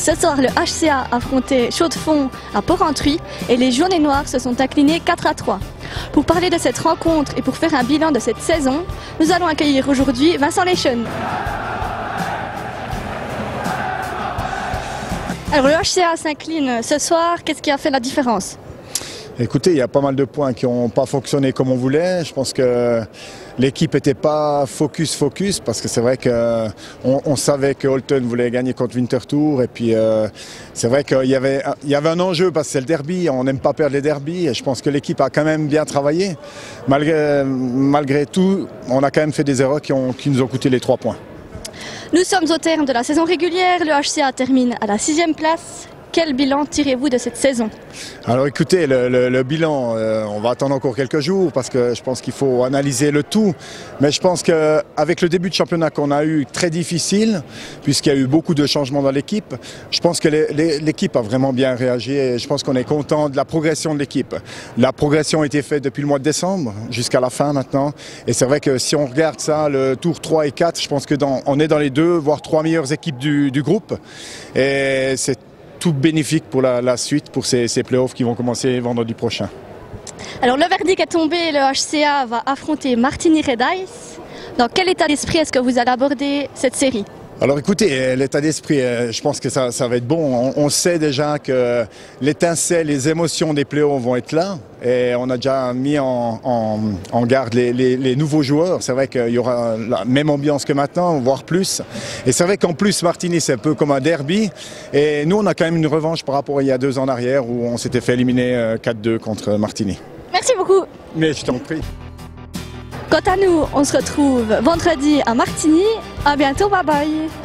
Ce soir, le HCA affrontait Chaux-de-Fonds à Porrentruy et les Jaunets Noirs se sont inclinés 4-3. Pour parler de cette rencontre et pour faire un bilan de cette saison, nous allons accueillir aujourd'hui Vincent Leschen. Alors le HCA s'incline ce soir, qu'est-ce qui a fait la différence ? Écoutez, il y a pas mal de points qui n'ont pas fonctionné comme on voulait. Je pense que l'équipe n'était pas focus parce que c'est vrai qu'on savait que Holton voulait gagner contre Winterthur et puis c'est vrai qu'il y avait un enjeu parce que c'est le derby, on n'aime pas perdre les derbys et je pense que l'équipe a quand même bien travaillé. Malgré tout, on a quand même fait des erreurs qui nous ont coûté les 3 points. Nous sommes au terme de la saison régulière, le HCA termine à la 6e place. Quel bilan tirez-vous de cette saison ? Alors écoutez, le bilan, on va attendre encore quelques jours parce que je pense qu'il faut analyser le tout. Mais je pense qu'avec le début de championnat qu'on a eu très difficile, puisqu'il y a eu beaucoup de changements dans l'équipe, je pense que l'équipe a vraiment bien réagi et je pense qu'on est content de la progression de l'équipe. La progression a été faite depuis le mois de décembre jusqu'à la fin maintenant. Et c'est vrai que si on regarde ça, le tour 3 et 4, je pense qu'on est dans les 2, voire 3 meilleures équipes du groupe. Et c'est tout bénéfique pour la suite, pour ces playoffs qui vont commencer vendredi prochain. Alors le verdict est tombé, le HCA va affronter Martigny Red Ice. Dans quel état d'esprit est-ce que vous allez aborder cette série ? Alors écoutez, l'état d'esprit, je pense que ça va être bon. On sait déjà que l'étincelle, les émotions des playoffs vont être là. Et on a déjà mis en garde les nouveaux joueurs. C'est vrai qu'il y aura la même ambiance que maintenant, voire plus. Et c'est vrai qu'en plus, Martigny, c'est un peu comme un derby. Et nous, on a quand même une revanche par rapport à il y a 2 ans en arrière où on s'était fait éliminer 4-2 contre Martigny. Merci beaucoup. Mais je t'en prie. Quant à nous, on se retrouve vendredi à Martigny. À bientôt, bye bye.